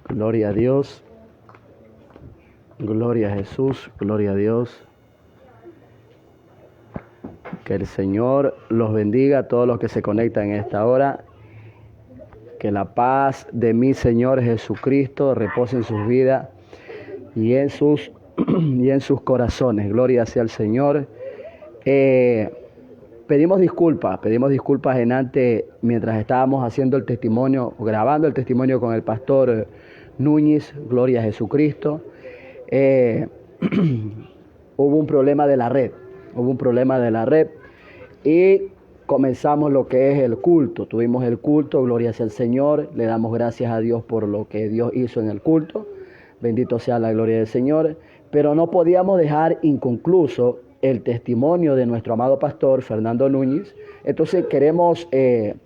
Gloria a Dios, gloria a Jesús, gloria a Dios. Que el Señor los bendiga a todos los que se conectan en esta hora. Que la paz de mi Señor Jesucristo repose en sus vidas y en sus corazones. Gloria sea al Señor. Pedimos disculpas en antes mientras estábamos haciendo el testimonio, grabando el testimonio con el pastor Núñez. Gloria a Jesucristo. Hubo un problema de la red. Y comenzamos lo que es el culto. Tuvimos el culto, gloria sea al Señor. Le damos gracias a Dios por lo que Dios hizo en el culto. Bendito sea la gloria del Señor. Pero no podíamos dejar inconcluso el testimonio de nuestro amado pastor Fernando Núñez. Entonces queremos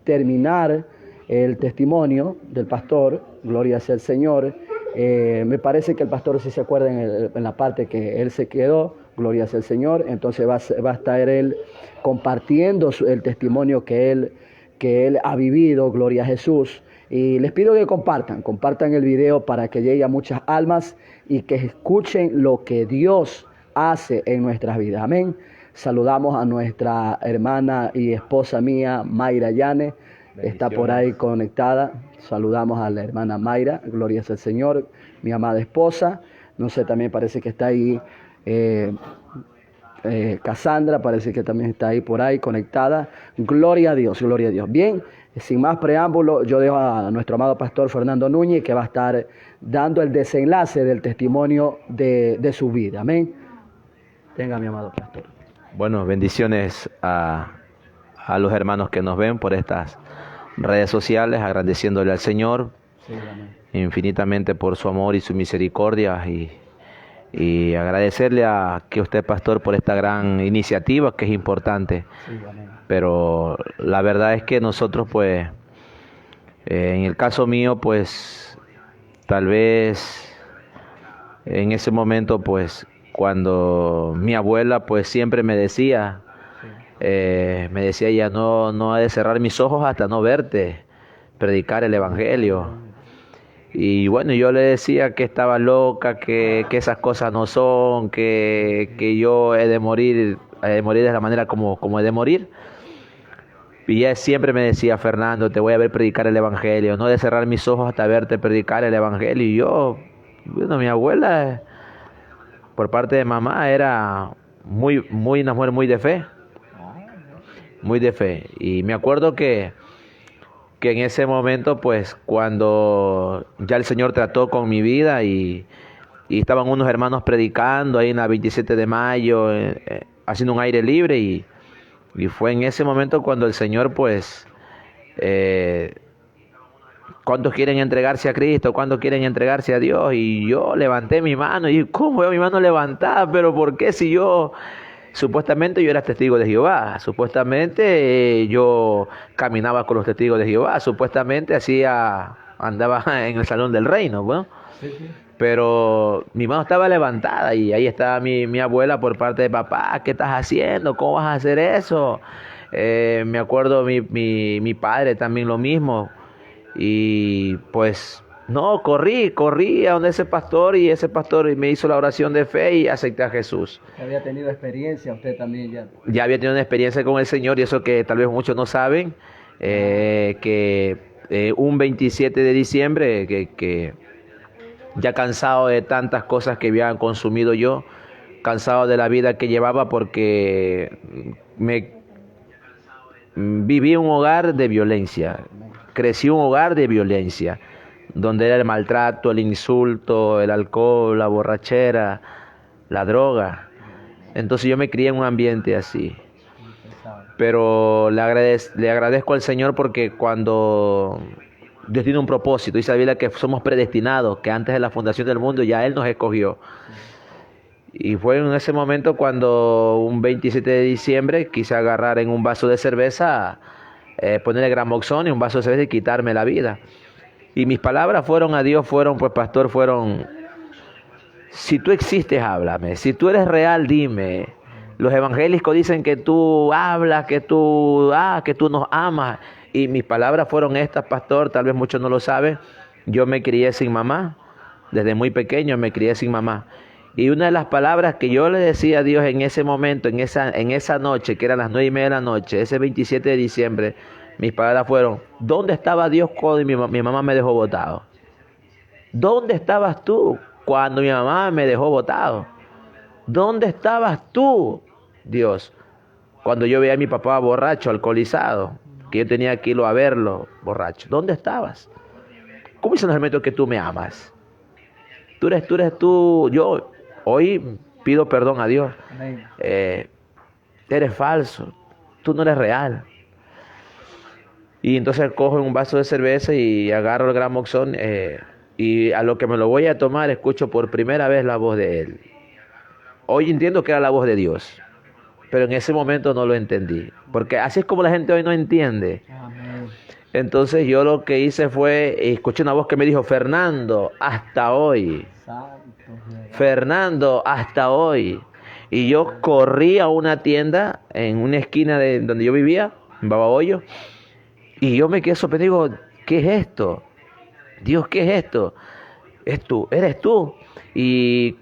terminar el testimonio del pastor, gloria sea al Señor. Me parece que el pastor, si se acuerda en la parte que él se quedó, gloria sea al Señor. Entonces va a estar él compartiendo el testimonio que él ha vivido, gloria a Jesús. Y les pido que compartan el video para que llegue a muchas almas y que escuchen lo que Dios hace en nuestras vidas. Amén. Saludamos a nuestra hermana y esposa mía, Mayra Llanes. Está por ahí conectada. Saludamos a la hermana Mayra, gloria sea al Señor, mi amada esposa. No sé, también parece que está ahí Cassandra, parece que también está ahí por ahí conectada. Gloria a Dios, gloria a Dios. Bien, sin más preámbulo, yo dejo a nuestro amado pastor Fernando Núñez, que va a estar dando el desenlace del testimonio de su vida. Amén. Tenga, mi amado pastor. Bueno, bendiciones a los hermanos que nos ven por estas redes sociales, agradeciéndole al Señor infinitamente por su amor y su misericordia y agradecerle a que usted, pastor, por esta gran iniciativa que es importante. Pero la verdad es que nosotros, pues, en el caso mío, pues, tal vez en ese momento, pues, cuando mi abuela, pues, siempre me decía ella, no he de cerrar mis ojos hasta no verte predicar el evangelio. Y bueno, yo le decía que estaba loca, que esas cosas no son, que yo he de morir de la manera como he de morir. Y ella siempre me decía: Fernando, te voy a ver predicar el evangelio, no he de cerrar mis ojos hasta verte predicar el evangelio. Y yo, bueno, mi abuela, por parte de mamá, era una mujer muy de fe. Y me acuerdo que en ese momento, pues, cuando ya el Señor trató con mi vida y estaban unos hermanos predicando ahí en la 27 de mayo, haciendo un aire libre, y fue en ese momento cuando el Señor, pues, ¿cuántos quieren entregarse a Cristo? ¿Cuántos quieren entregarse a Dios? Y yo levanté mi mano, y ¿cómo veo mi mano levantada? ¿Pero por qué si yo... Supuestamente yo era testigo de Jehová, supuestamente yo caminaba con los testigos de Jehová, supuestamente andaba en el salón del reino, ¿no? Sí. Pero mi mano estaba levantada y ahí estaba mi abuela por parte de papá: ¿qué estás haciendo? ¿Cómo vas a hacer eso? Me acuerdo mi padre también lo mismo. Y pues... no, corrí a donde ese pastor, y ese pastor me hizo la oración de fe y acepté a Jesús. ¿Había tenido experiencia usted también ya? Ya había tenido una experiencia con el Señor, y eso que tal vez muchos no saben, que un 27 de diciembre, que ya cansado de tantas cosas que había consumido yo, cansado de la vida que llevaba, porque viví un hogar de violencia, crecí un hogar de violencia, donde era el maltrato, el insulto, el alcohol, la borrachera, la droga. Entonces yo me crié en un ambiente así. Pero le agradezco al Señor, porque cuando Dios tiene un propósito, dice la Biblia que somos predestinados, que antes de la fundación del mundo ya Él nos escogió. Y fue en ese momento cuando un 27 de diciembre quise agarrar en un vaso de cerveza, ponerle Gramoxón y un vaso de cerveza y quitarme la vida. Y mis palabras fueron a Dios, pues, pastor, si tú existes, háblame. Si tú eres real, dime. Los evangélicos dicen que tú hablas, que tú nos amas. Y mis palabras fueron estas, pastor, tal vez muchos no lo saben. Yo me crié sin mamá, desde muy pequeño me crié sin mamá. Y una de las palabras que yo le decía a Dios en ese momento, en esa noche, que eran las 9:30 de la noche, ese 27 de diciembre, mis palabras fueron: ¿dónde estaba Dios cuando mi mamá me dejó botado? ¿Dónde estabas tú cuando mi mamá me dejó botado? ¿Dónde estabas tú, Dios, cuando yo veía a mi papá borracho, alcoholizado, que yo tenía que irlo a verlo borracho? ¿Dónde estabas? ¿Cómo dicen los hermanos que tú me amas? Tú. Yo hoy pido perdón a Dios. Amén. Eres falso. Tú no eres real. Y entonces cojo un vaso de cerveza y agarro el Gran Moxón. Y a lo que me lo voy a tomar, escucho por primera vez la voz de él. Hoy entiendo que era la voz de Dios, pero en ese momento no lo entendí. Porque así es como la gente hoy no entiende. Amén. Entonces yo lo que hice fue, escuché una voz que me dijo: Fernando, hasta hoy. Santo Dios. Fernando, hasta hoy. Y yo corrí a una tienda en una esquina de donde yo vivía, en Babahoyo, y yo me quedé sorprendido. Digo, ¿qué es esto? Dios, ¿qué es esto? Eres tú. Y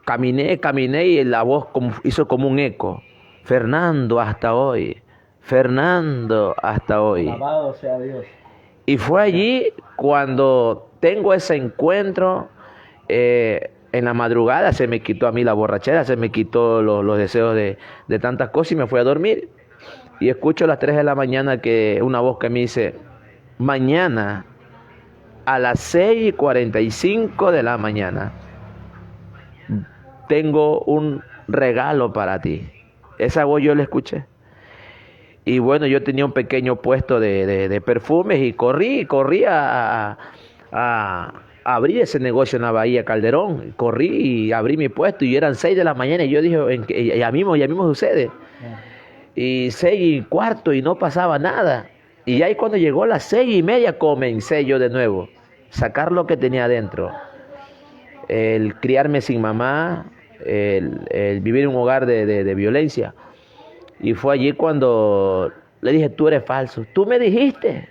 caminé y la voz hizo como un eco. Fernando, hasta hoy. Fernando, hasta hoy. Alabado sea Dios. Y fue allí cuando tengo ese encuentro. En la madrugada se me quitó a mí la borrachera, se me quitó los deseos de tantas cosas y me fui a dormir. Y escucho a las 3 de la mañana que una voz que me dice: mañana a las 6:45 de la mañana tengo un regalo para ti. Esa voz yo la escuché. Y bueno, yo tenía un pequeño puesto de perfumes y corrí a abrir ese negocio en la Bahía Calderón. Corrí y abrí mi puesto y eran 6 de la mañana y yo dije, ya mismo sucede. Y 6:15 y no pasaba nada. Y ahí cuando llegó las 6:30 comencé yo de nuevo. Sacar lo que tenía adentro. El criarme sin mamá, el vivir en un hogar de violencia. Y fue allí cuando le dije: tú eres falso. Tú me dijiste,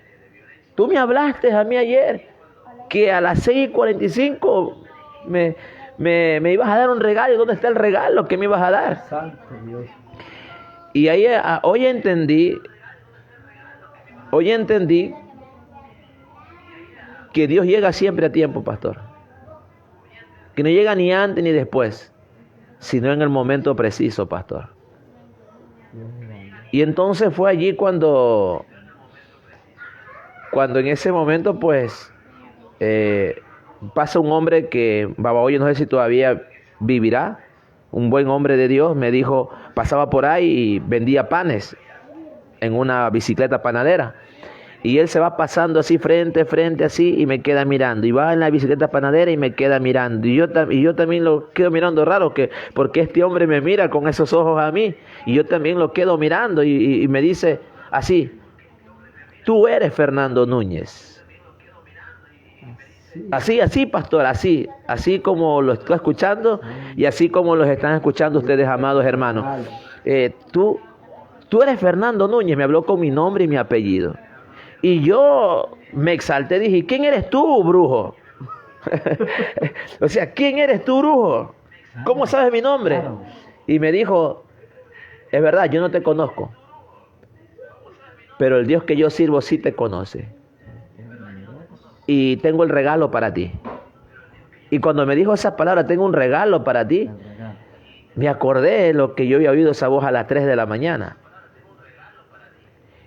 tú me hablaste a mí ayer, que a las 6:45 me ibas a dar un regalo. ¿Y dónde está el regalo que me ibas a dar? Santo Dios. Y ahí, hoy entendí que Dios llega siempre a tiempo, pastor. Que no llega ni antes ni después, sino en el momento preciso, pastor. Y entonces fue allí cuando en ese momento pues pasa un hombre que Babahoyo, no sé si todavía vivirá, un buen hombre de Dios, me dijo, pasaba por ahí y vendía panes en una bicicleta panadera. Y él se va pasando así frente así y me queda mirando. Y va en la bicicleta panadera y me queda mirando. Y yo también lo quedo mirando raro, porque este hombre me mira con esos ojos a mí. Y yo también lo quedo mirando y me dice así: tú eres Fernando Núñez. Así, pastor, así como lo estoy escuchando y así como los están escuchando ustedes, amados hermanos. Tú eres Fernando Núñez. Me habló con mi nombre y mi apellido. Y yo me exalté, dije: ¿quién eres tú, brujo? O sea, ¿quién eres tú, brujo? ¿Cómo sabes mi nombre? Y me dijo: es verdad, yo no te conozco, pero el Dios que yo sirvo sí te conoce. Y tengo el regalo para ti. Y cuando me dijo esas palabras, tengo un regalo para ti, me acordé de lo que yo había oído esa voz a las 3 de la mañana.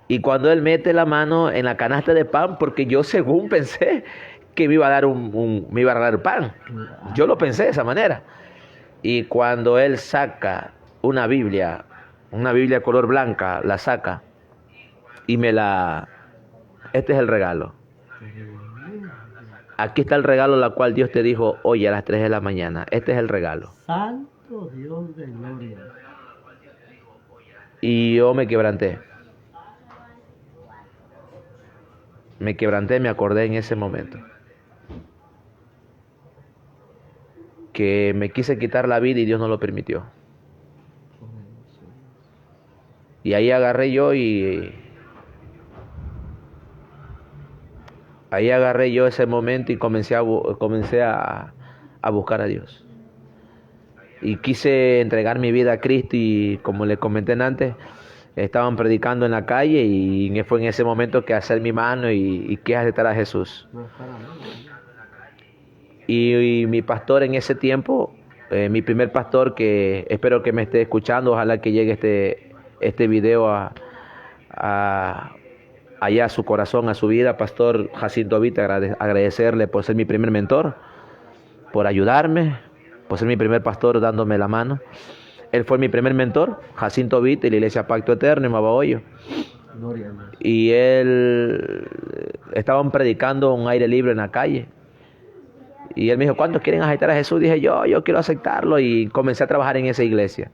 Y cuando él mete la mano en la canasta de pan, porque yo según pensé que me iba a dar me iba a regalar pan. Yo lo pensé de esa manera. Y cuando él saca una Biblia color blanca, la saca y este es el regalo. Aquí está el regalo, la cual Dios te dijo hoy a las 3 de la mañana. Este es el regalo. Santo Dios de gloria. Y yo me quebranté. Me acordé en ese momento que me quise quitar la vida y Dios no lo permitió. Y ahí agarré yo y ahí agarré yo ese momento y comencé a buscar a Dios. Y quise entregar mi vida a Cristo y como les comenté antes, estaban predicando en la calle y fue en ese momento que hacer mi mano y quise aceptar a Jesús. Y mi pastor en ese tiempo, mi primer pastor, que espero que me esté escuchando, ojalá que llegue este video allá a su corazón, a su vida, Pastor Jacinto Vite, agradecerle por ser mi primer mentor, por ayudarme, por ser mi primer pastor dándome la mano. Él fue mi primer mentor, Jacinto Vite, de la Iglesia Pacto Eterno en Babahoyo. Y él estaban predicando un aire libre en la calle. Y él me dijo, ¿cuántos quieren aceptar a Jesús? Dije, yo quiero aceptarlo. Y comencé a trabajar en esa iglesia.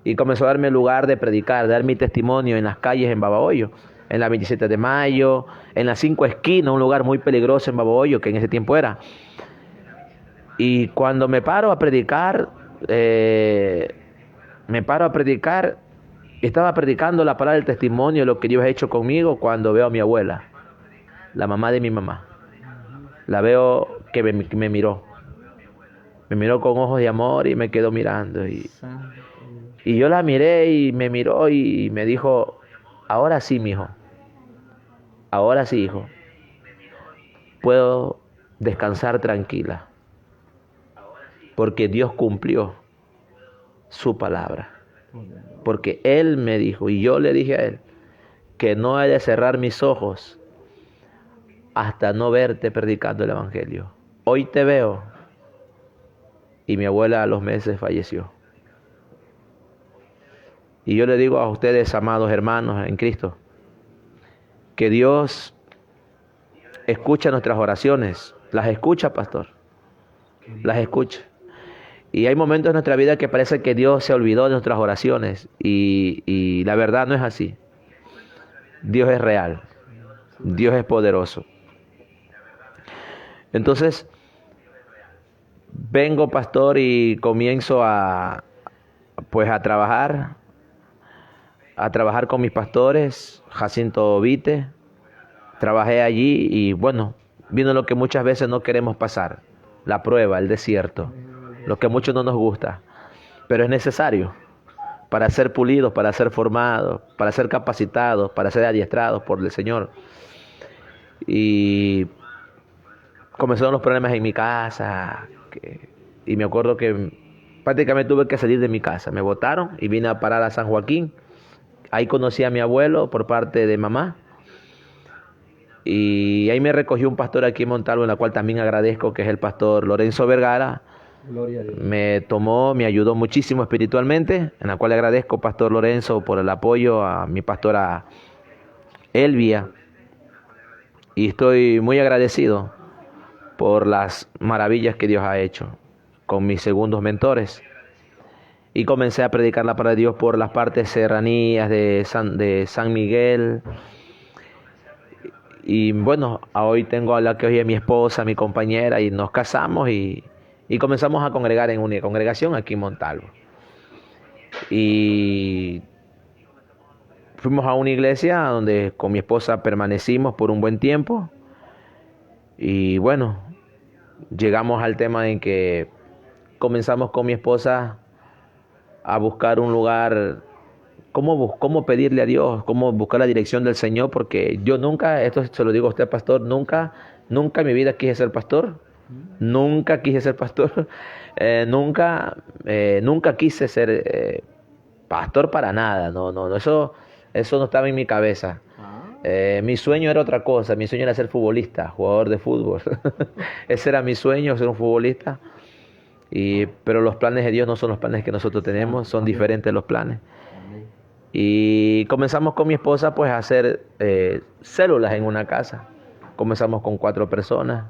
Y comenzó a darme el lugar de predicar, de dar mi testimonio en las calles en Babahoyo. En la 27 de mayo, en las 5 esquinas, un lugar muy peligroso en Babahoyo, que en ese tiempo era. Y cuando me paro a predicar, estaba predicando la palabra del testimonio, lo que Dios ha hecho conmigo, cuando veo a mi abuela, la mamá de mi mamá. La veo que me miró. Me miró con ojos de amor y me quedó mirando. Y yo la miré y me miró y me dijo, ahora sí, mijo. Ahora sí, hijo. Puedo descansar tranquila. Porque Dios cumplió su palabra. Porque Él me dijo, y yo le dije a Él, que no he de cerrar mis ojos hasta no verte predicando el Evangelio. Hoy te veo. Y mi abuela a los meses falleció. Y yo le digo a ustedes, amados hermanos en Cristo, que Dios escucha nuestras oraciones. Las escucha, pastor. Las escucha. Y hay momentos en nuestra vida que parece que Dios se olvidó de nuestras oraciones. Y la verdad no es así. Dios es real. Dios es poderoso. Entonces, vengo, pastor, y comienzo a trabajar con mis pastores, Jacinto Vite. Trabajé allí y bueno, vino lo que muchas veces no queremos pasar, la prueba, el desierto, lo que a muchos no nos gusta, pero es necesario para ser pulidos, para ser formados, para ser capacitados, para ser adiestrados por el Señor. Y comenzaron los problemas en mi casa, y me acuerdo que prácticamente tuve que salir de mi casa. Me botaron y vine a parar a San Joaquín. Ahí conocí a mi abuelo por parte de mamá. Y ahí me recogió un pastor aquí en Montalvo, en la cual también agradezco, que es el pastor Lorenzo Vergara. Gloria a Dios. Me tomó, me ayudó muchísimo espiritualmente, en la cual le agradezco, pastor Lorenzo, por el apoyo, a mi pastora Elvia. Y estoy muy agradecido por las maravillas que Dios ha hecho con mis segundos mentores. Y comencé a predicar la palabra de Dios por las partes serranías de San Miguel. Y bueno, hoy tengo a la que hoy es mi esposa, mi compañera, y nos casamos y comenzamos a congregar en una congregación aquí en Montalvo. Y fuimos a una iglesia donde con mi esposa permanecimos por un buen tiempo. Y bueno, llegamos al tema en que comenzamos con mi esposa a buscar un lugar, cómo pedirle a Dios, cómo buscar la dirección del Señor, porque yo nunca, esto se lo digo a usted, pastor, nunca en mi vida quise ser pastor, nunca quise ser pastor, nunca quise ser pastor para nada, no, eso no estaba en mi cabeza. Mi sueño era otra cosa, mi sueño era ser futbolista, jugador de fútbol. Ese era mi sueño, ser un futbolista. Pero los planes de Dios no son los planes que nosotros tenemos, son diferentes los planes. Y comenzamos con mi esposa pues a hacer células en una casa. Comenzamos con 4 personas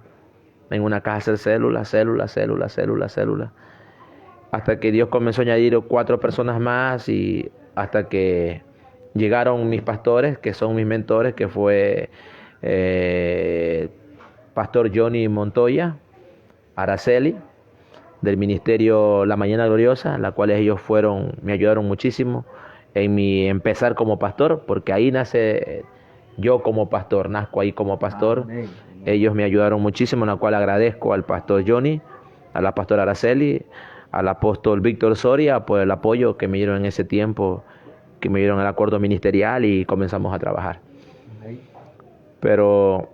en una casa a hacer células. Hasta que Dios comenzó a añadir 4 personas más y hasta que llegaron mis pastores, que son mis mentores, que fue Pastor Johnny Montoya, Araceli, del ministerio La Mañana Gloriosa, la cual ellos me ayudaron muchísimo en mi empezar como pastor, porque ahí nace yo como pastor, nazco ahí como pastor. Amén. Ellos me ayudaron muchísimo, en la cual agradezco al pastor Johnny, a la pastora Araceli, al apóstol Víctor Soria por el apoyo que me dieron en ese tiempo, que me dieron el acuerdo ministerial y comenzamos a trabajar. Pero,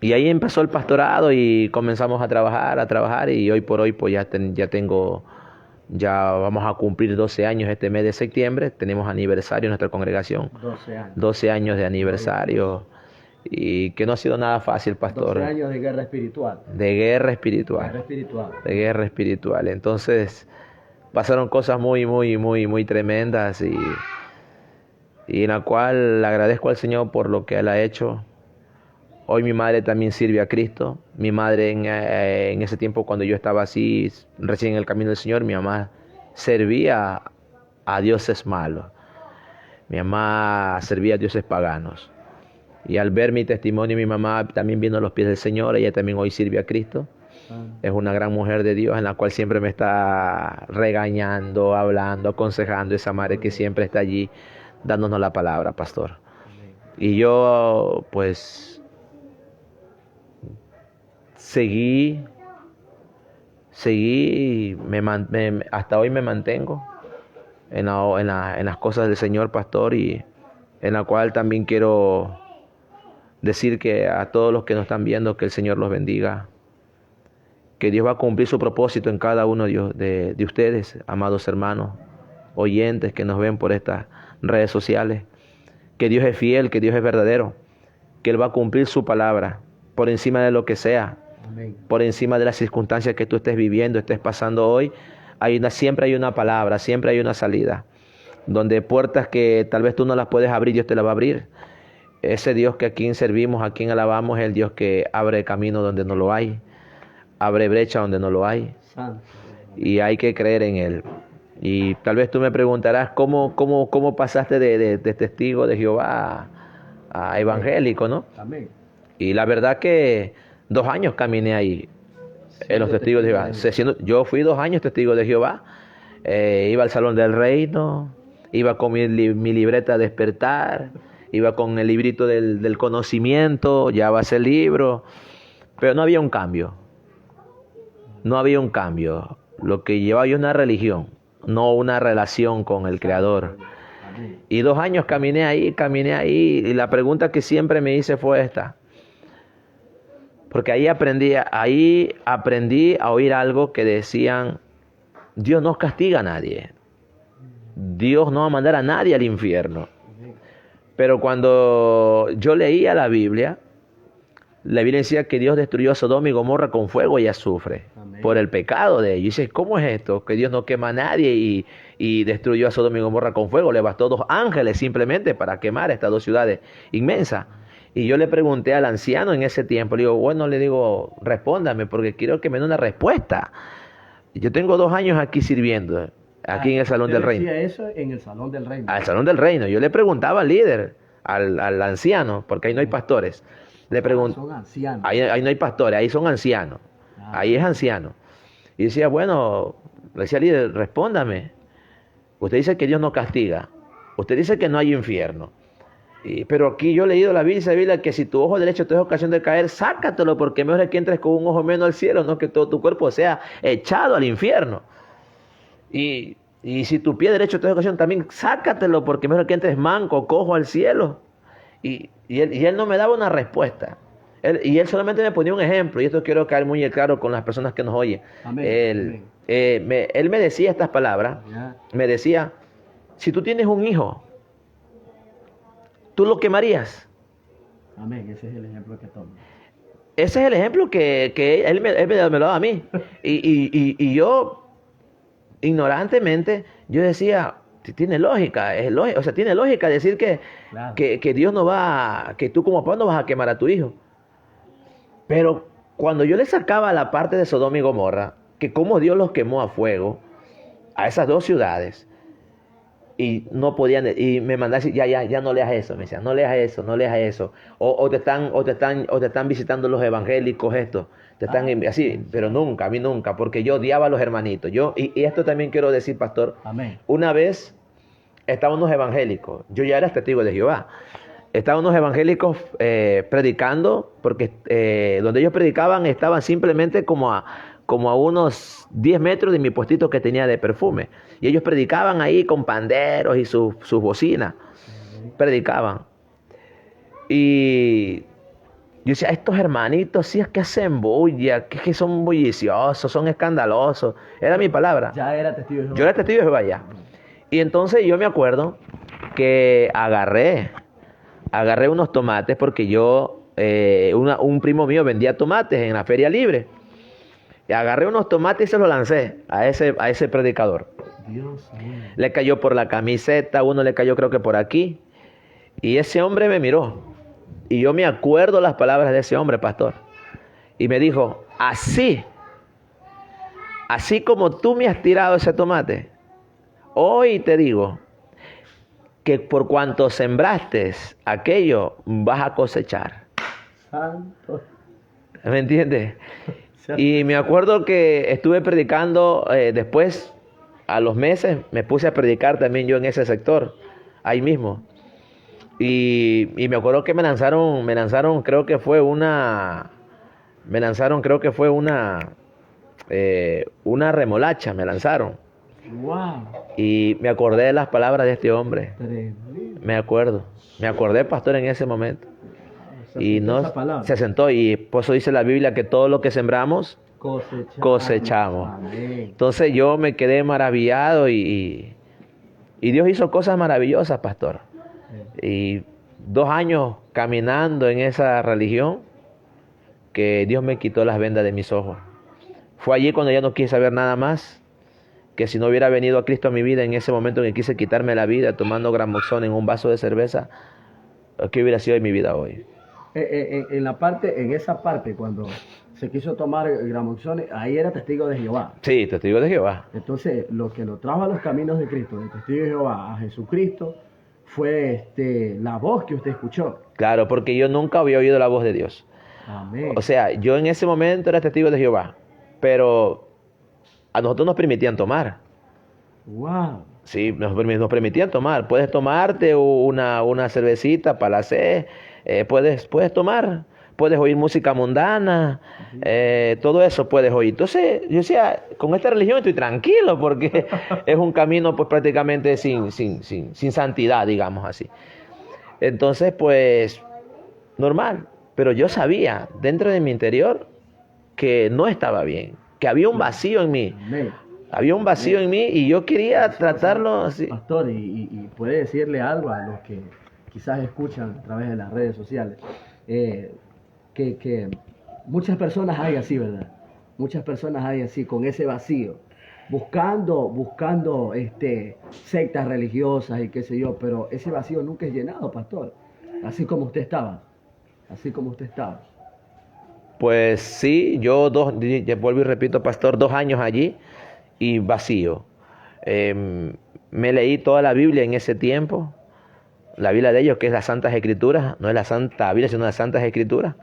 y ahí empezó el pastorado y comenzamos a trabajar y hoy por hoy pues ya vamos a cumplir 12 años este mes de septiembre, tenemos aniversario en nuestra congregación. 12 años. 12 años de aniversario y que no ha sido nada fácil, pastor. 12 años de guerra espiritual. De guerra espiritual. Guerra espiritual. De guerra espiritual. Entonces pasaron cosas muy tremendas y en la cual le agradezco al Señor por lo que Él ha hecho. Hoy mi madre también sirve a Cristo. Mi madre en ese tiempo cuando yo estaba así, recién en el camino del Señor, mi mamá servía a dioses malos. Mi mamá servía a dioses paganos. Y al ver mi testimonio, mi mamá también vino a los pies del Señor. Ella también hoy sirve a Cristo. Es una gran mujer de Dios en la cual siempre me está regañando, hablando, aconsejando. Esa madre que siempre está allí dándonos la palabra, pastor. Y yo pues seguí, hasta hoy me mantengo en las cosas del Señor, pastor, y en la cual también quiero decir que a todos los que nos están viendo, que el Señor los bendiga, que Dios va a cumplir su propósito en cada uno de ustedes, amados hermanos, oyentes que nos ven por estas redes sociales, que Dios es fiel, que Dios es verdadero, que Él va a cumplir su palabra por encima de lo que sea. Amén. Por encima de las circunstancias que tú estés viviendo, estés pasando hoy, siempre hay una palabra, siempre hay una salida, donde puertas que tal vez tú no las puedes abrir, Dios te las va a abrir. Ese Dios que a quien servimos, a quien alabamos, es el Dios que abre camino donde no lo hay, abre brecha donde no lo hay. Santo. Y hay que creer en Él. Y tal vez tú me preguntarás, ¿cómo pasaste de testigo de Jehová a evangélico, no? Amén. Y la verdad que 2 años caminé ahí, en los testigos de Jehová. Yo fui 2 años testigo de Jehová. Iba al Salón del Reino, iba con mi libreta Despertar, iba con el librito del conocimiento, llevaba ese libro, pero no había un cambio. No había un cambio. Lo que llevaba yo una religión, no una relación con el Creador. Y 2 años caminé ahí, y la pregunta que siempre me hice fue esta. Porque ahí aprendí a oír algo que decían: Dios no castiga a nadie. Dios no va a mandar a nadie al infierno. Pero cuando yo leía la Biblia decía que Dios destruyó a Sodoma y Gomorra con fuego y azufre. Amén. Por el pecado de ellos. Y dice, ¿cómo es esto? Que Dios no quema a nadie y destruyó a Sodoma y Gomorra con fuego. Le bastó 2 ángeles simplemente para quemar estas 2 ciudades inmensas. Y yo le pregunté al anciano en ese tiempo, le digo, respóndame porque quiero que me dé una respuesta. Yo tengo 2 años aquí sirviendo, aquí en el Salón del Reino. Decía eso en el Salón del Reino. Al Salón del Reino. Yo le preguntaba al líder, al anciano, porque ahí no hay pastores. Le pregunto, son ancianos. Ahí no hay pastores, ahí son ancianos. Ahí es anciano. Y decía, le decía al líder, respóndame. Usted dice que Dios no castiga. Usted dice que no hay infierno. Pero aquí yo he leído la Biblia que si tu ojo derecho te es ocasión de caer, sácatelo, porque mejor es que entres con un ojo menos al cielo, no que todo tu cuerpo sea echado al infierno. Y si tu pie derecho te es ocasión, también sácatelo, porque mejor es que entres manco, cojo al cielo. Y él no me daba una respuesta. Él solamente me ponía un ejemplo, y esto quiero quedar muy claro con las personas que nos oyen. Amén. Él me decía estas palabras. Me decía, si tú tienes un hijo, ¿tú lo quemarías? Amén, ese es el ejemplo que toma. Ese es el ejemplo que él me lo daba a mí. Y yo, ignorantemente, yo decía, tiene lógica, tiene lógica decir claro, que Dios no va, que tú como papá no vas a quemar a tu hijo. Pero cuando yo le sacaba la parte de Sodoma y Gomorra, que cómo Dios los quemó a fuego, a esas 2 ciudades, y no podían, y me mandaban decir, ya no leas eso, me decían, no leas eso, o te están visitando los evangélicos estos, así, pero a mí nunca, porque yo odiaba a los hermanitos, y esto también quiero decir, pastor. Amén. Una vez estaban unos evangélicos, yo ya era testigo de Jehová, estaban unos evangélicos predicando, porque donde ellos predicaban estaban simplemente como a unos 10 metros de mi puestito que tenía de perfume. Y ellos predicaban ahí con panderos y sus bocinas. Predicaban. Y yo decía, estos hermanitos sí es que hacen bulla, que son bulliciosos, son escandalosos. Era mi palabra. Ya era testigo de Jehová. Yo era testigo de Jehová ya. Y entonces yo me acuerdo que agarré unos tomates porque un primo mío vendía tomates en la feria libre. Y agarré unos tomates y se los lancé a ese predicador. Dios mío. Le cayó por la camiseta, uno le cayó creo que por aquí. Y ese hombre me miró. Y yo me acuerdo las palabras de ese hombre, pastor. Y me dijo, así como tú me has tirado ese tomate, hoy te digo que por cuanto sembraste aquello, vas a cosechar. Santo. ¿Me entiendes? Y me acuerdo que estuve predicando después, a los meses, me puse a predicar también yo en ese sector, ahí mismo. Y me acuerdo que me lanzaron, creo que fue una remolacha, me lanzaron. Wow. Y me acordé de las palabras de este hombre. Tremendo. Me acordé, pastor, en ese momento. Y se sentó, y por eso dice la Biblia que todo lo que sembramos, cosechamos. Amén. Entonces yo me quedé maravillado y Dios hizo cosas maravillosas, pastor. Y 2 años caminando en esa religión, que Dios me quitó las vendas de mis ojos. Fue allí cuando ya no quise saber nada más, que si no hubiera venido a Cristo a mi vida en ese momento en que quise quitarme la vida tomando Gramoxón en un vaso de cerveza, ¿qué hubiera sido de mi vida hoy? En esa parte, cuando se quiso tomar Gramoxón, ahí era testigo de Jehová. Sí, testigo de Jehová. Entonces, lo que lo trajo a los caminos de Cristo, de testigo de Jehová a Jesucristo, fue la voz que usted escuchó. Claro, porque yo nunca había oído la voz de Dios. Amén. O sea, yo en ese momento era testigo de Jehová, pero a nosotros nos permitían tomar. Wow. Sí, nos permitían tomar. Puedes tomarte una cervecita para la sed, puedes tomar, puedes oír música mundana, todo eso puedes oír. Entonces, yo decía, con esta religión estoy tranquilo porque es un camino pues prácticamente sin santidad, digamos así. Entonces, pues, normal. Pero yo sabía dentro de mi interior que no estaba bien, que había un vacío en mí. Amén. Había un vacío en mí y yo quería tratarlo así. Pastor, y puede decirle algo a los que quizás escuchan a través de las redes sociales, que muchas personas hay así, ¿verdad? Muchas personas hay así, con ese vacío, buscando sectas religiosas y qué sé yo, pero ese vacío nunca es llenado, pastor, así como usted estaba. Pues sí, yo vuelvo y repito, pastor, 2 años allí y vacío. Me leí toda la Biblia en ese tiempo, la Biblia de ellos, que es las Santas Escrituras, no es la Santa Biblia, sino las Santas Escrituras.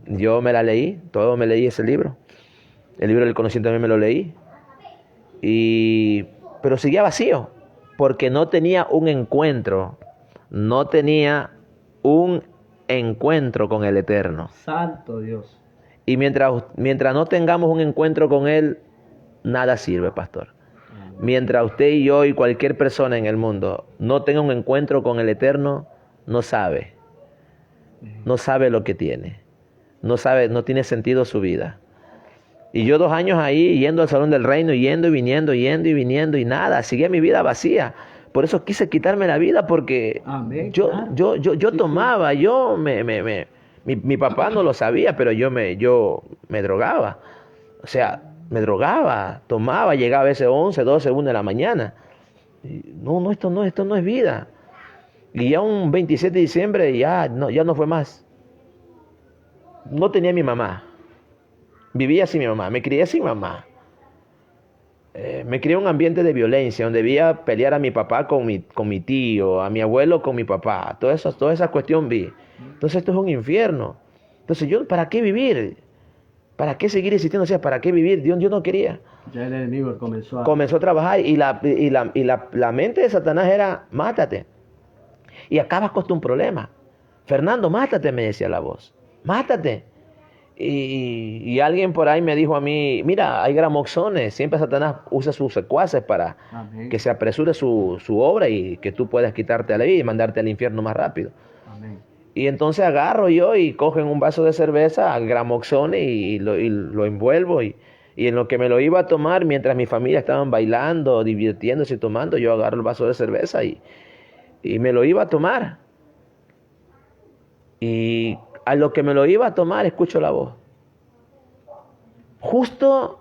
Yo me la leí, todo me leí ese libro. El libro del conocimiento también me lo leí. Pero seguía vacío, porque no tenía un encuentro con el Eterno. Santo Dios. Y mientras no tengamos un encuentro con Él, nada sirve, pastor. Mientras usted y yo y cualquier persona en el mundo no tenga un encuentro con el Eterno, no sabe lo que tiene. No tiene sentido su vida. Y yo 2 años ahí yendo al Salón del Reino, yendo y viniendo y nada, seguía mi vida vacía. Por eso quise quitarme la vida, porque Amén, yo sí, tomaba, sí. mi papá no lo sabía, pero yo me drogaba. O sea, me drogaba, tomaba, llegaba a veces 11, 12, 1 de la mañana. Y esto no es vida. Y ya un 27 de diciembre ya no fue más. No tenía mi mamá. Vivía sin mi mamá, me crié sin mamá. Me crié en un ambiente de violencia, donde veía pelear a mi papá con mi tío, a mi abuelo con mi papá. Toda esa cuestión vi. Entonces esto es un infierno. Entonces ¿para qué vivir? ¿Para qué seguir existiendo? O sea, ¿para qué vivir? Dios no quería. Ya el enemigo comenzó a trabajar y la mente de Satanás era, mátate. Y acabas con un problema. Fernando, mátate, me decía la voz, mátate. Y alguien por ahí me dijo a mí, mira, hay gramoxones, siempre Satanás usa sus secuaces para Amén. que se apresure su obra y que tú puedas quitarte a la vida y mandarte al infierno más rápido. Amén. Y entonces agarro yo y cogen un vaso de cerveza, gramoxone y lo envuelvo y en lo que me lo iba a tomar, mientras mi familia estaban bailando, divirtiéndose y tomando, yo agarro el vaso de cerveza y me lo iba a tomar. Y a lo que me lo iba a tomar, escucho la voz. Justo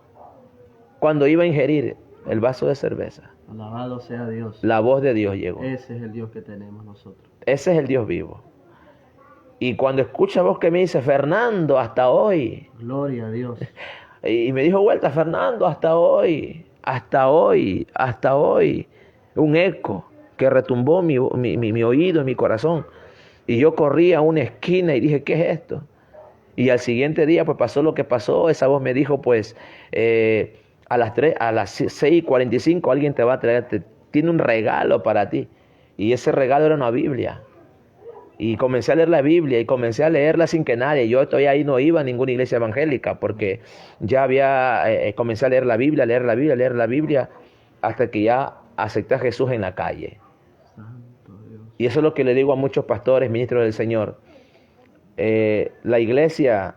cuando iba a ingerir el vaso de cerveza, Alabado sea Dios. la voz de Dios llegó. Ese es el Dios que tenemos nosotros. Ese es el Dios vivo. Y cuando escucha voz que me dice, Fernando, hasta hoy. Gloria a Dios. Y me dijo vuelta, Fernando, hasta hoy, hasta hoy, hasta hoy. Un eco que retumbó mi oído, mi corazón. Y yo corrí a una esquina y dije, ¿qué es esto? Y al siguiente día, pues pasó lo que pasó. Esa voz me dijo, pues, a las 6:45 alguien te va a traer, tiene un regalo para ti. Y ese regalo era una Biblia. Y comencé a leer la Biblia y comencé a leerla sin que nadie. Yo todavía ahí no iba a ninguna iglesia evangélica porque ya había, comencé a leer la Biblia, leer la Biblia, hasta que ya acepté a Jesús en la calle. Santo Dios. Y eso es lo que le digo a muchos pastores, ministros del Señor. La iglesia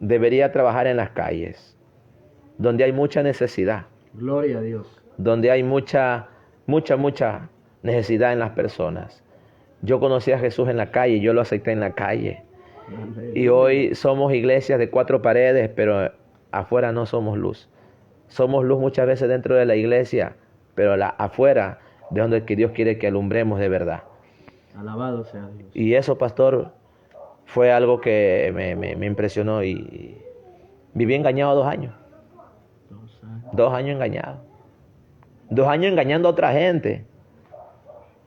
debería trabajar en las calles, donde hay mucha necesidad, Gloria a Dios. donde hay mucha necesidad en las personas. Yo conocí a Jesús en la calle, yo lo acepté en la calle. Y hoy somos iglesias de 4 paredes, pero afuera no somos luz. Somos luz muchas veces dentro de la iglesia, pero afuera de donde que Dios quiere que alumbremos de verdad. Alabado sea Dios. Y eso, pastor, fue algo que me impresionó y viví engañado 2 años. 2 años. 2 años engañado. 2 años engañando a otra gente.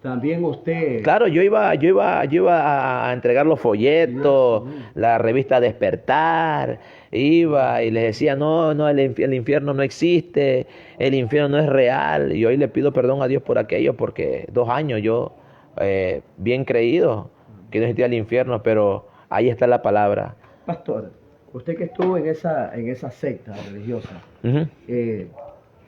También usted. Claro, yo iba a entregar los folletos, la revista Despertar, iba y les decía, no, el infierno no existe, el infierno no es real. Y hoy le pido perdón a Dios por aquello, porque 2 años yo, bien creído, que no existía el infierno, pero ahí está la palabra. Pastor, usted que estuvo en esa secta religiosa, Ujú.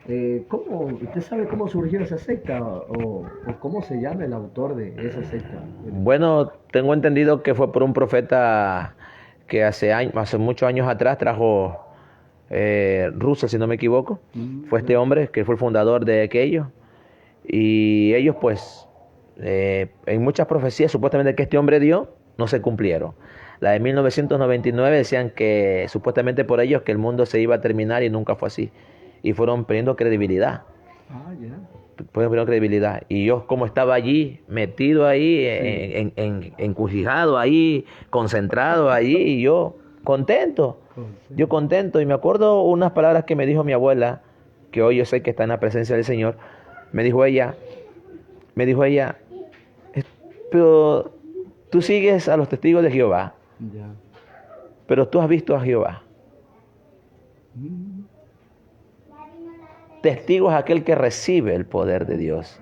¿usted sabe cómo surgió esa secta o cómo se llama el autor de esa secta? Bueno, tengo entendido que fue por un profeta que hace muchos años atrás trajo Rusia, si no me equivoco. Fue este hombre que fue el fundador de aquello. Y ellos pues, en muchas profecías supuestamente que este hombre dio, no se cumplieron. La de 1999 decían que supuestamente por ellos que el mundo se iba a terminar y nunca fue así. Y fueron perdiendo credibilidad. Ah, ya. Fueron perdiendo credibilidad. Y yo como estaba allí, metido ahí, encrucijado ahí, concentrado allí, y yo contento. Yo contento. Y me acuerdo unas palabras que me dijo mi abuela, que hoy yo sé que está en la presencia del Señor. Me dijo ella, pero tú sigues a los testigos de Jehová, Ya. pero tú has visto a Jehová. Testigo es aquel que recibe el poder de Dios.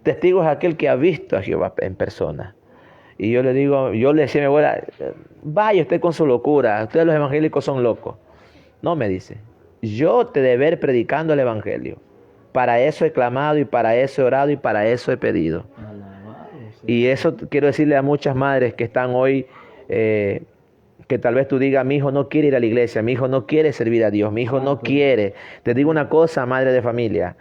Testigo es aquel que ha visto a Jehová en persona. Y yo le decía a mi abuela, vaya usted con su locura, ustedes los evangélicos son locos. No, me dice, yo te debo ver predicando el evangelio. Para eso he clamado y para eso he orado y para eso he pedido. Alabado sea. Y eso quiero decirle a muchas madres que están hoy, que tal vez tú digas, mi hijo no quiere ir a la iglesia, mi hijo no quiere servir a Dios, mi hijo no quiere. Te digo una cosa, madre de familia,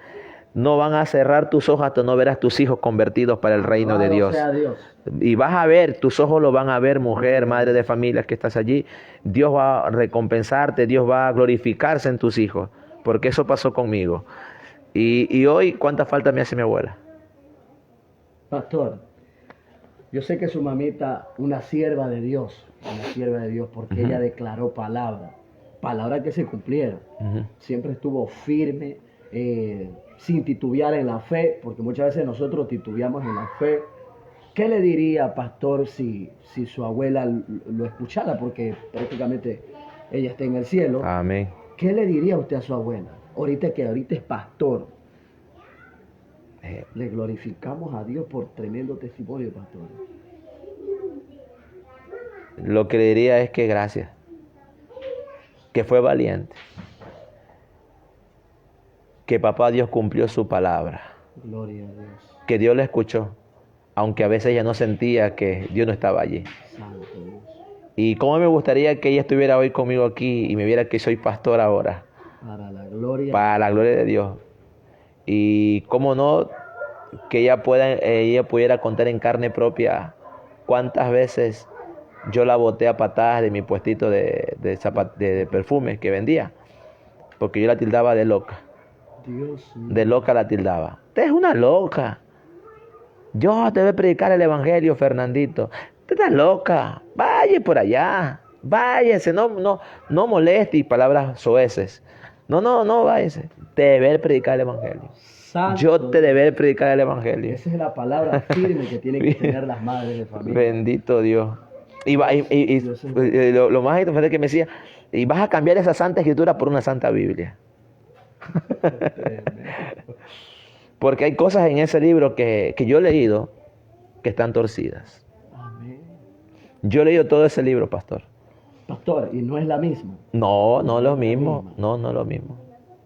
no van a cerrar tus ojos hasta no ver a tus hijos convertidos para el reino de Alabado Dios. sea Dios. Y vas a ver, tus ojos lo van a ver, mujer, madre de familia que estás allí. Dios va a recompensarte, Dios va a glorificarse en tus hijos, porque eso pasó conmigo. Y hoy, ¿cuánta falta me hace mi abuela? Pastor, yo sé que su mamita, una sierva de Dios, porque ella declaró palabras que se cumplieron. Siempre estuvo firme, sin titubear en la fe, porque muchas veces nosotros titubeamos en la fe. ¿Qué le diría, pastor, si su abuela lo escuchara? Porque prácticamente ella está en el cielo. Amén. ¿Qué le diría usted a su abuela? Ahorita es pastor. Le glorificamos a Dios por tremendo testimonio, pastor. lo que le diría es que gracias, que fue valiente, que papá Dios cumplió su palabra, Gloria a Dios. que Dios le escuchó, aunque a veces ella no sentía que Dios no estaba allí. Santo Dios. Y cómo me gustaría que ella estuviera hoy conmigo aquí y me viera que soy pastor ahora, Para la gloria. para la gloria de Dios. Y cómo no, que ella pudiera contar en carne propia cuántas veces yo la boté a patadas de mi puestito de perfumes que vendía, porque yo la tildaba de loca. Dios mío. De loca la tildaba. Usted es una loca. Yo te voy a predicar el evangelio, Fernandito. Usted está loca. Vaya por allá. Váyase. No moleste y palabras soeces. No, váyase. Te debe predicar el evangelio. Santo Yo te Dios. debe predicar el evangelio. Esa es la palabra firme que tienen que tener las madres de familia. Bendito Dios. Lo más importante que me decía, y vas a cambiar esa santa escritura por una santa Biblia. Porque hay cosas en ese libro que yo he leído que están torcidas. Amén. Yo he leído todo ese libro, pastor. Pastor, y no es la misma. No es lo mismo. No es lo mismo.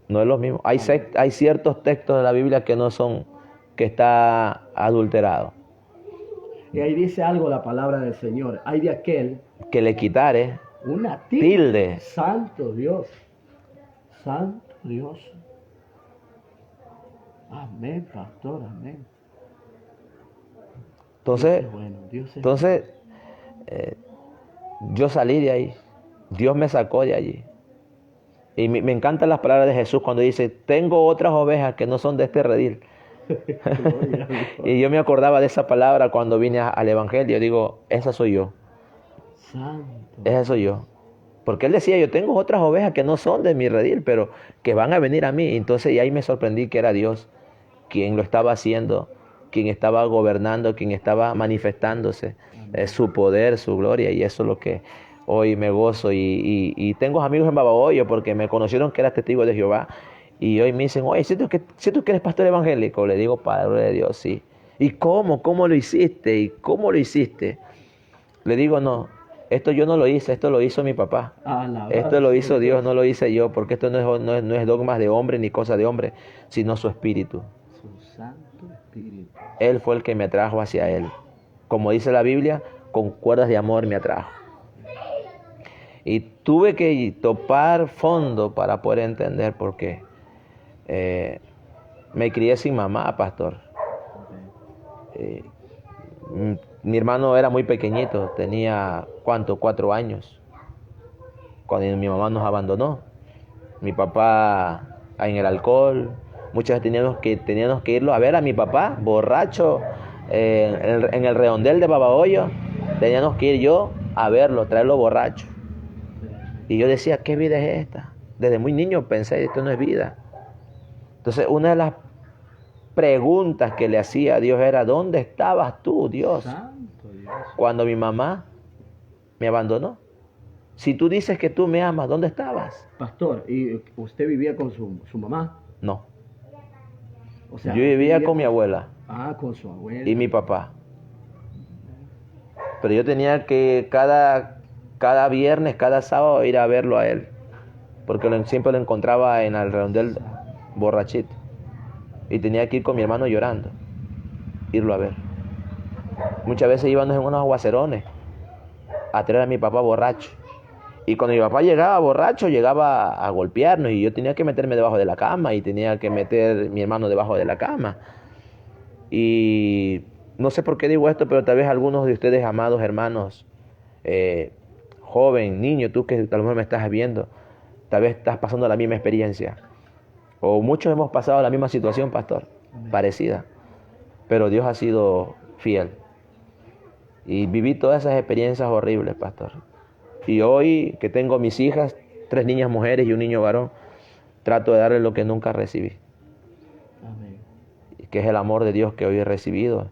No es lo mismo. Hay ciertos textos de la Biblia que no son, que está adulterado. Y ahí dice algo la palabra del Señor. Hay de aquel, Que le quitare una tilde. Santo Dios. Santo Dios. Amén, pastor, amén. Entonces, Dios es bueno, Dios es entonces yo salí de ahí. Dios me sacó de allí. Y me encantan las palabras de Jesús cuando dice, tengo otras ovejas que no son de este redil. Gloria a Dios. Y yo me acordaba de esa palabra cuando vine al Evangelio. Digo, esa soy yo. Santo. Esa soy yo. Porque él decía, yo tengo otras ovejas que no son de mi redil, pero que van a venir a mí. Entonces, y ahí me sorprendí que era Dios quien lo estaba haciendo, quien estaba gobernando, quien estaba manifestándose, su poder, su gloria. Y eso es lo que hoy me gozo. Y tengo amigos en Babahoyo porque me conocieron que era testigo de Jehová. Y hoy me dicen, oye, si tú que eres pastor evangélico, le digo, Padre de Dios, sí. ¿Y cómo? ¿Cómo lo hiciste? ¿Y cómo lo hiciste? Le digo, no, esto yo no lo hice, esto lo hizo mi papá. Alabado Esto lo hizo sea Dios, no lo hice yo, porque esto no es dogmas de hombre ni cosa de hombre, sino su espíritu. su Santo Espíritu. Él fue el que me atrajo hacia Él. Como dice la Biblia, con cuerdas de amor me atrajo. Y tuve que topar fondo para poder entender por qué. Me crié sin mamá, pastor. Mi hermano era muy pequeñito, tenía, ¿cuánto? 4 años, cuando mi mamá nos abandonó. Mi papá en el alcohol, muchas veces teníamos que irlo a ver a mi papá, borracho, en el redondel de Babahoyo. Teníamos que ir yo a verlo, traerlo borracho. Y yo decía, ¿qué vida es esta? Desde muy niño pensé, esto no es vida. Entonces, una de las preguntas que le hacía a Dios era, ¿dónde estabas tú, Dios, Santo Dios. cuando mi mamá me abandonó? Si tú dices que tú me amas, ¿dónde estabas? Pastor, ¿y usted vivía con su mamá? No, O sea, yo vivía con mi abuela con su abuela. y mi papá. Pero yo tenía que cada viernes, cada sábado ir a verlo a él, porque siempre lo encontraba en el redondel borrachito. Y tenía que ir con mi hermano llorando, irlo a ver. Muchas veces íbamos en unos aguacerones a traer a mi papá borracho. Y cuando mi papá llegaba borracho, llegaba a golpearnos y yo tenía que meterme debajo de la cama y tenía que meter mi hermano debajo de la cama. Y no sé por qué digo esto, pero tal vez algunos de ustedes, amados hermanos, joven, niño, tú que a lo mejor me estás viendo, tal vez estás pasando la misma experiencia. O muchos hemos pasado la misma situación, pastor, parecida. Pero Dios ha sido fiel. Y viví todas esas experiencias horribles, pastor. Y hoy que tengo mis hijas, 3 niñas mujeres y un niño varón, trato de darles lo que nunca recibí. Amén. Que es el amor de Dios que hoy he recibido.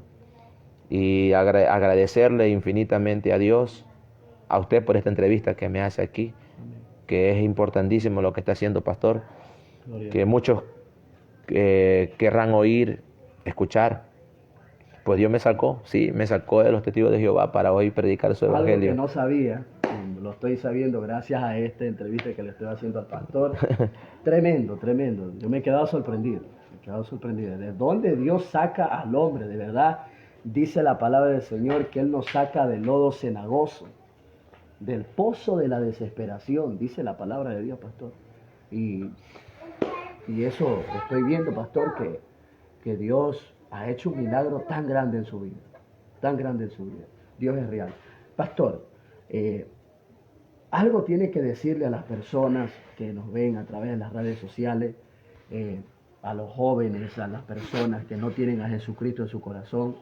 Y agradecerle infinitamente a Dios, a usted por esta entrevista que me hace aquí, que es importantísimo lo que está haciendo, pastor. Que muchos querrán oír, escuchar, pues Dios me sacó, sí, me sacó de los testigos de Jehová para hoy predicar su Algo evangelio. que no sabía, lo estoy sabiendo gracias a esta entrevista que le estoy haciendo al pastor. Tremendo, tremendo. Yo me he quedado sorprendido. ¿De dónde Dios saca al hombre? De verdad, dice la palabra del Señor que Él nos saca del lodo cenagoso, del pozo de la desesperación, dice la palabra de Dios, pastor. Y eso estoy viendo, pastor, que Dios ha hecho un milagro tan grande en su vida, tan grande en su vida. Dios es real. Pastor, algo tiene que decirle a las personas que nos ven a través de las redes sociales, a los jóvenes, a las personas que no tienen a Jesucristo en su corazón,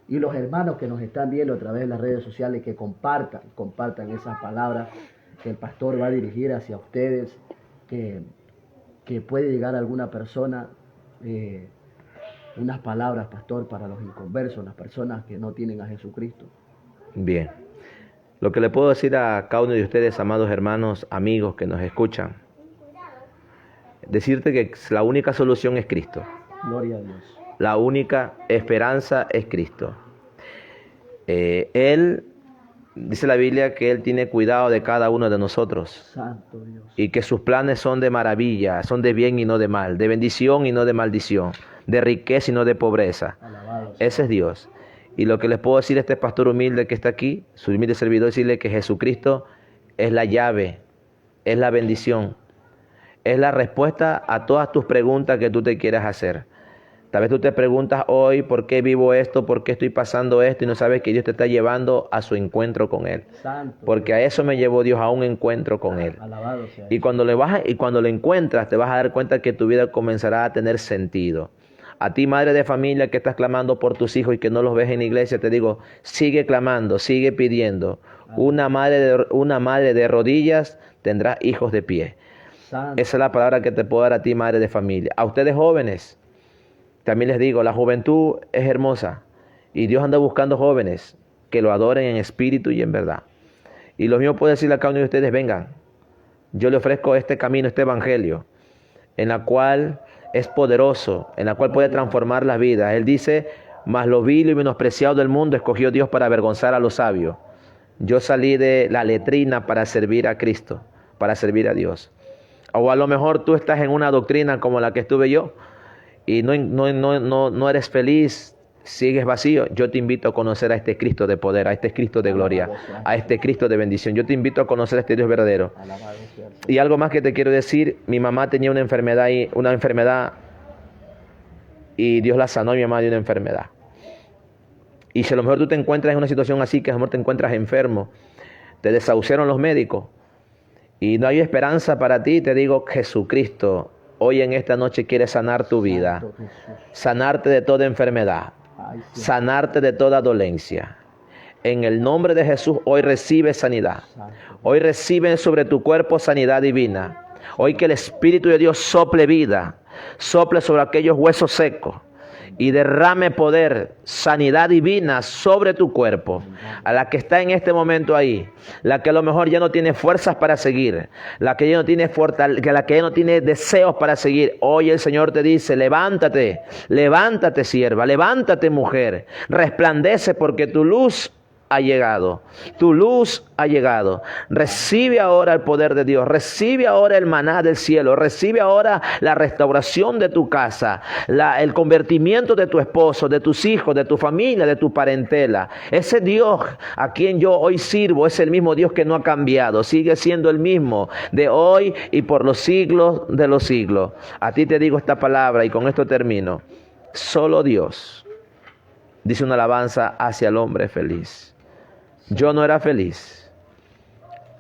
y los hermanos que nos están viendo a través de las redes sociales, que compartan esas palabras que el pastor va a dirigir hacia ustedes, que puede llegar a alguna persona, unas palabras, pastor, para los inconversos, las personas que no tienen a Jesucristo. Bien. Lo que le puedo decir a cada uno de ustedes, amados hermanos, amigos que nos escuchan, decirte que la única solución es Cristo. Gloria a Dios. La única esperanza es Cristo. Él, dice la Biblia, que Él tiene cuidado de cada uno de nosotros. Santo Dios. Y que sus planes son de maravilla, son de bien y no de mal, de bendición y no de maldición, de riqueza y no de pobreza. Alabado. Ese es Dios. Y lo que les puedo decir a este pastor humilde que está aquí, su humilde servidor, decirle que Jesucristo es la llave, es la bendición, es la respuesta a todas tus preguntas que tú te quieras hacer. Tal vez tú te preguntas hoy por qué vivo esto, por qué estoy pasando esto y no sabes que Dios te está llevando a su encuentro con Él. Santo Porque a eso me llevó Dios, a un encuentro con Él. Alabado sea Y cuando lo encuentras, te vas a dar cuenta que tu vida comenzará a tener sentido. A ti, madre de familia, que estás clamando por tus hijos y que no los ves en la iglesia, te digo, sigue clamando, sigue pidiendo. Una madre de rodillas tendrá hijos de pie. Santo. Esa es la palabra que te puedo dar a ti, madre de familia. A ustedes jóvenes, también les digo, la juventud es hermosa y Dios anda buscando jóvenes que lo adoren en espíritu y en verdad. Y lo mismo puedo decirle a cada uno de ustedes, vengan, yo le ofrezco este camino, este evangelio, en la cual es poderoso, en la cual puede transformar las vidas. Él dice, mas lo vil y menospreciado del mundo escogió Dios para avergonzar a los sabios. Yo salí de la letrina para servir a Cristo, para servir a Dios. O a lo mejor tú estás en una doctrina como la que estuve yo y no eres feliz, sigues vacío. Yo te invito a conocer a este Cristo de poder, a este Cristo de gloria, a este Cristo de bendición. Yo te invito a conocer a este Dios verdadero. Y algo más que te quiero decir, mi mamá tenía una enfermedad y Dios la sanó a mi mamá de una enfermedad. Y si a lo mejor tú te encuentras en una situación así, que a lo mejor te encuentras enfermo, te desahuciaron los médicos y no hay esperanza para ti, te digo, Jesucristo hoy en esta noche quiere sanar tu vida, sanarte de toda enfermedad, sanarte de toda dolencia. En el nombre de Jesús, hoy recibe sanidad. Hoy recibe sobre tu cuerpo sanidad divina. Hoy que el Espíritu de Dios sople vida, sople sobre aquellos huesos secos y derrame poder, sanidad divina sobre tu cuerpo. A la que está en este momento ahí, la que a lo mejor ya no tiene fuerzas para seguir, la que ya no tiene la que ya no tiene deseos para seguir. Hoy el Señor te dice, levántate, levántate sierva, levántate mujer, resplandece porque tu luz ha llegado, tu luz ha llegado. Recibe ahora el poder de Dios, recibe ahora el maná del cielo, recibe ahora la restauración de tu casa, el convertimiento de tu esposo, de tus hijos, de tu familia, de tu parentela. Ese Dios a quien yo hoy sirvo es el mismo Dios que no ha cambiado, sigue siendo el mismo de hoy y por los siglos de los siglos. A ti te digo esta palabra y con esto termino. Solo Dios, dice una alabanza, hacia el hombre feliz. Yo no era feliz,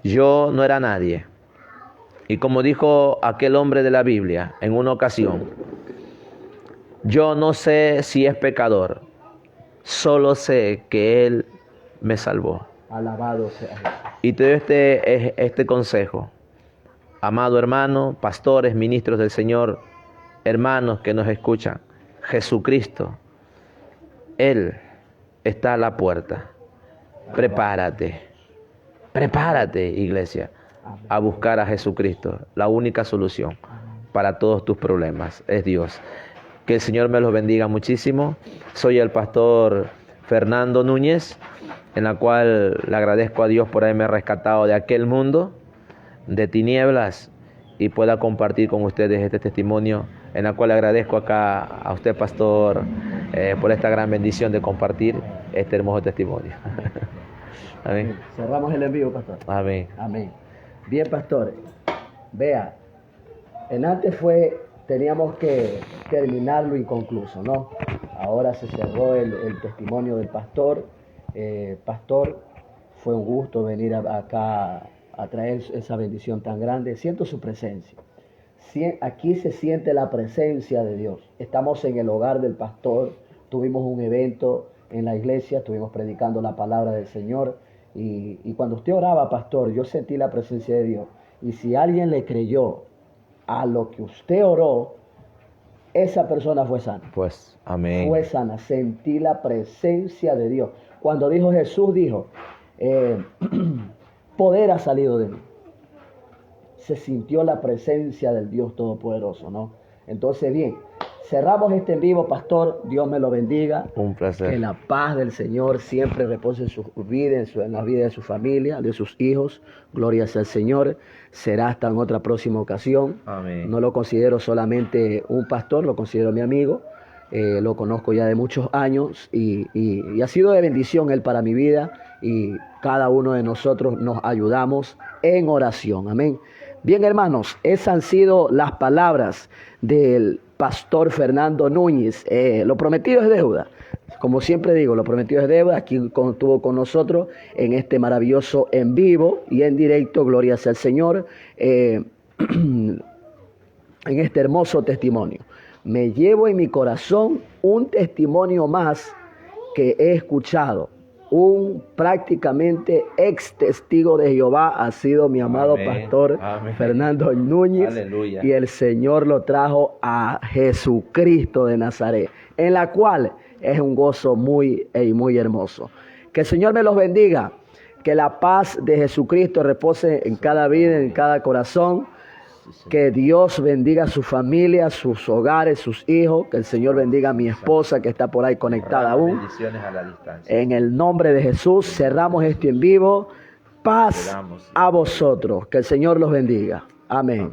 yo no era nadie. Y como dijo aquel hombre de la Biblia en una ocasión, yo no sé si es pecador, solo sé que Él me salvó. Alabado sea Jesús. Y te doy este consejo, amado hermano, pastores, ministros del Señor, hermanos que nos escuchan, Jesucristo, Él está a la puerta. Prepárate, iglesia, a buscar a Jesucristo. La única solución para todos tus problemas es Dios. Que el Señor me los bendiga muchísimo. Soy el pastor Fernando Núñez, en la cual le agradezco a Dios por haberme rescatado de aquel mundo de tinieblas y pueda compartir con ustedes este testimonio, en la cual le agradezco acá a usted, pastor, por esta gran bendición de compartir este hermoso testimonio. Amén. Cerramos el envío, pastor. Amén. Amén. Bien, pastor. Vea, teníamos que terminar lo inconcluso, ¿no? Ahora se cerró el testimonio del pastor. Pastor, fue un gusto venir acá a traer esa bendición tan grande. Siento su presencia. Aquí se siente la presencia de Dios. Estamos en el hogar del pastor. Tuvimos un evento en la iglesia, estuvimos predicando la palabra del Señor. Y cuando usted oraba, pastor, yo sentí la presencia de Dios. Y si alguien le creyó a lo que usted oró, esa persona fue sana. Pues, amén. Fue sana. Sentí la presencia de Dios. Cuando dijo Jesús, dijo, poder ha salido de mí. Se sintió la presencia del Dios Todopoderoso, ¿no? Entonces, bien, cerramos este en vivo, pastor. Dios me lo bendiga. Un placer. Que la paz del Señor siempre repose en su vida, en la vida de su familia, de sus hijos. Gloria sea al Señor. Será hasta en otra próxima ocasión. Amén. No lo considero solamente un pastor, lo considero mi amigo. Lo conozco ya de muchos años y ha sido de bendición él para mi vida. Y cada uno de nosotros nos ayudamos en oración. Amén. Bien, hermanos, esas han sido las palabras del pastor Fernando Núñez. Lo prometido es deuda. Como siempre digo, lo prometido es deuda. Aquí estuvo con nosotros en este maravilloso en vivo y en directo. Gloria sea al Señor. En este hermoso testimonio. Me llevo en mi corazón un testimonio más que he escuchado. Un prácticamente ex testigo de Jehová ha sido mi amado pastor Fernando Núñez. Aleluya. Y el Señor lo trajo a Jesucristo de Nazaret, en la cual es un gozo muy hermoso. Que el Señor me los bendiga, que la paz de Jesucristo repose en cada vida, en cada corazón. Que Dios bendiga a su familia, sus hogares, sus hijos. Que el Señor bendiga a mi esposa que está por ahí conectada aún. Bendiciones a la distancia. En el nombre de Jesús cerramos este en vivo. Paz a vosotros. Que el Señor los bendiga. Amén.